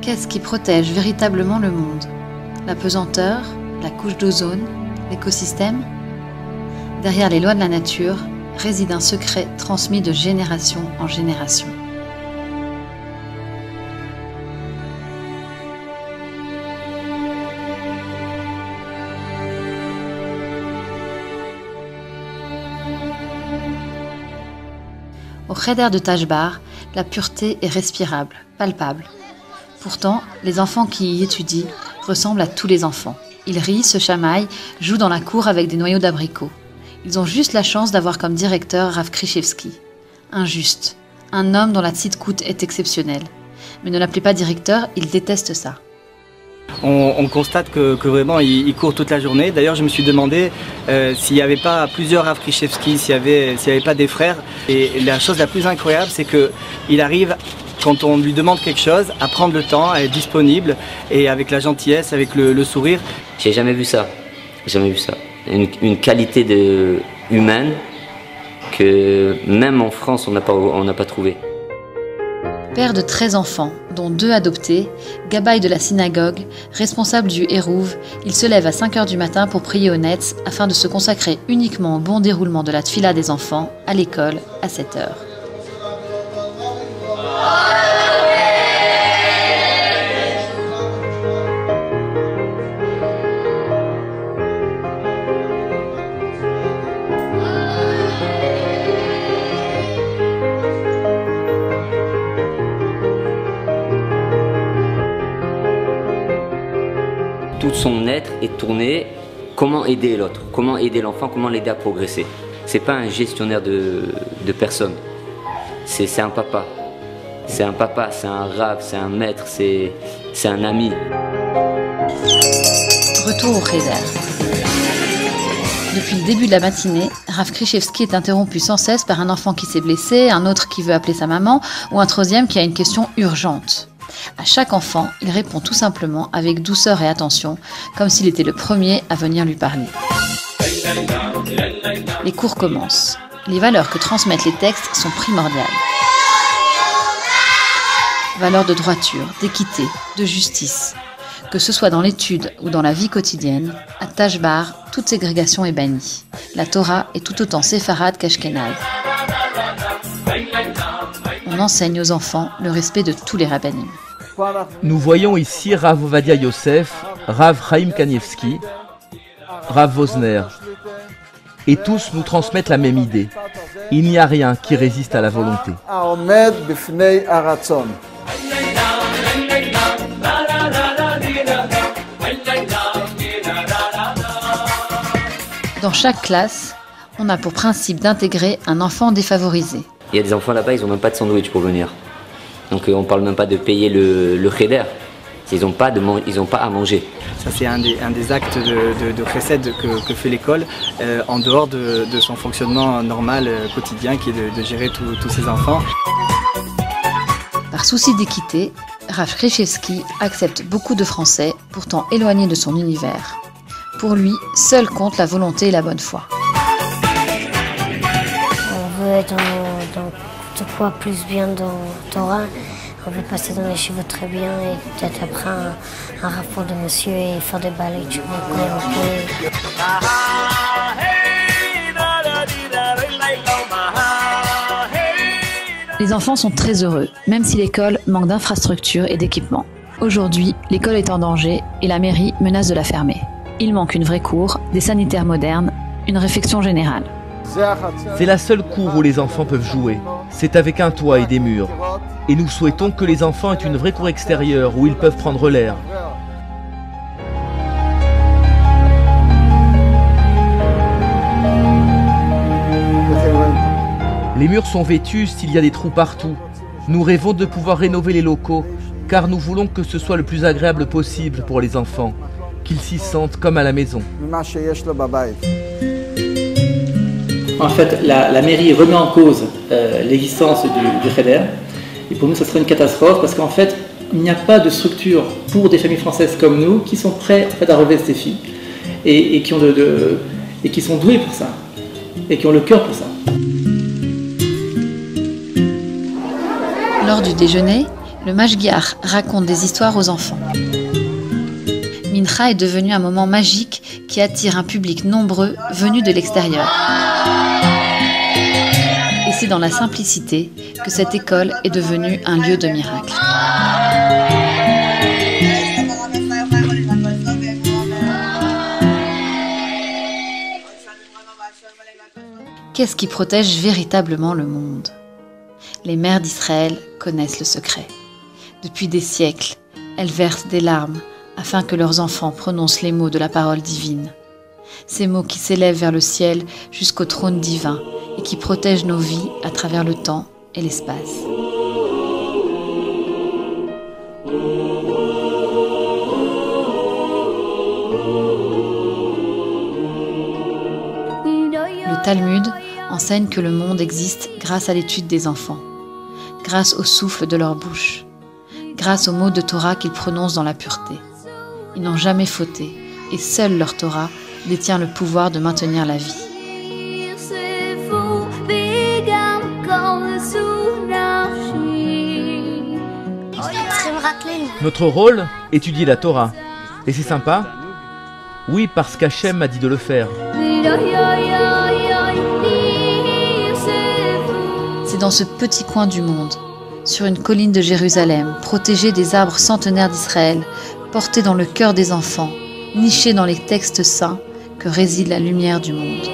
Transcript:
Qu'est-ce qui protège véritablement le monde? La pesanteur, la couche d'ozone, l'écosystème? Derrière les lois de la nature réside un secret transmis de génération en génération. Au Cheder de Taj Bar, la pureté est respirable, palpable. Pourtant, les enfants qui y étudient ressemblent à tous les enfants. Ils rient, se chamaillent, jouent dans la cour avec des noyaux d'abricots. Ils ont juste la chance d'avoir comme directeur Rav Krichevski. Injuste, un homme dont la tzidkout est exceptionnelle. Mais ne l'appelez pas directeur, il déteste ça. On constate que vraiment il court toute la journée. D'ailleurs, je me suis demandé s'il n'y avait pas plusieurs Rav Krichevski, s'il n'y avait pas des frères. Et la chose la plus incroyable, c'est qu'il arrive, quand on lui demande quelque chose, à prendre le temps, à être disponible et avec la gentillesse, avec le sourire. J'ai jamais vu ça. Jamais vu ça. Une qualité humaine que même en France, on n'a pas trouvé. Père de 13 enfants, dont 2 adoptés, Gabaï de la synagogue, responsable du Hérouv, il se lève à 5 h du matin pour prier au Netz afin de se consacrer uniquement au bon déroulement de la tfila des enfants à l'école à 7 h. Tout son être est tourné comment aider l'autre, comment aider l'enfant, comment l'aider à progresser. C'est pas un gestionnaire de personnes, c'est un papa. C'est un papa, c'est un rav, c'est un maître, c'est un ami. Retour au Cheder. Depuis le début de la matinée, Rav Krichevski est interrompu sans cesse par un enfant qui s'est blessé, un autre qui veut appeler sa maman ou un troisième qui a une question urgente. À chaque enfant, il répond tout simplement avec douceur et attention, comme s'il était le premier à venir lui parler. Les cours commencent. Les valeurs que transmettent les textes sont primordiales. Valeurs de droiture, d'équité, de justice. Que ce soit dans l'étude ou dans la vie quotidienne, à Taj Bar, toute ségrégation est bannie. La Torah est tout autant séfarade qu'ashkénaze. On enseigne aux enfants le respect de tous les rabbinim. Nous voyons ici Rav Ovadia Yosef, Rav Chaim Kanievski, Rav Vosner. Et tous nous transmettent la même idée. Il n'y a rien qui résiste à la volonté. Dans chaque classe, on a pour principe d'intégrer un enfant défavorisé. Il y a des enfants là-bas, ils n'ont même pas de sandwich pour venir. Donc on ne parle même pas de payer le Cheder. Ils n'ont pas à manger. Ça, c'est un des actes de chesed que fait l'école, en dehors de son fonctionnement normal, quotidien, qui est de gérer tous ses enfants. Par souci d'équité, Rav Krichevski accepte beaucoup de Français, pourtant éloignés de son univers. Pour lui, seul compte la volonté et la bonne foi. On veut être deux fois plus bien dans Torah. On veut passer dans les cheveux très bien et peut-être après un rapport de monsieur et faire des ballets, tu vois, quand on peut. Les enfants sont très heureux, même si l'école manque d'infrastructures et d'équipements. Aujourd'hui, l'école est en danger et la mairie menace de la fermer. Il manque une vraie cour, des sanitaires modernes, une réfection générale. C'est la seule cour où les enfants peuvent jouer. C'est avec un toit et des murs. Et nous souhaitons que les enfants aient une vraie cour extérieure où ils peuvent prendre l'air. Les murs sont vétustes, il y a des trous partout. Nous rêvons de pouvoir rénover les locaux, car nous voulons que ce soit le plus agréable possible pour les enfants, qu'ils s'y sentent comme à la maison. En fait, la mairie remet en cause l'existence du Cheder. Et pour nous, ça serait une catastrophe parce qu'en fait, il n'y a pas de structure pour des familles françaises comme nous qui sont prêtes à relever ces défis et qui sont douées pour ça et qui ont le cœur pour ça. Lors du déjeuner, Le Mashgiach raconte des histoires aux enfants. Mincha est devenu un moment magique qui attire un public nombreux venu de l'extérieur. Et c'est dans la simplicité que cette école est devenue un lieu de miracle. Qu'est-ce qui protège véritablement le monde? Les mères d'Israël connaissent le secret. Depuis des siècles, elles versent des larmes afin que leurs enfants prononcent les mots de la parole divine. Ces mots qui s'élèvent vers le ciel jusqu'au trône divin et qui protègent nos vies à travers le temps et l'espace. Le Talmud enseigne que le monde existe grâce à l'étude des enfants, grâce au souffle de leur bouche, grâce aux mots de Torah qu'ils prononcent dans la pureté. Ils n'ont jamais fauté et seule leur Torah détient le pouvoir de maintenir la vie. Notre rôle, étudier la Torah. Et c'est sympa? Oui, parce qu'Hachem m'a dit de le faire. C'est dans ce petit coin du monde, sur une colline de Jérusalem, protégée des arbres centenaires d'Israël, portée dans le cœur des enfants, nichée dans les textes saints, que réside la lumière du monde.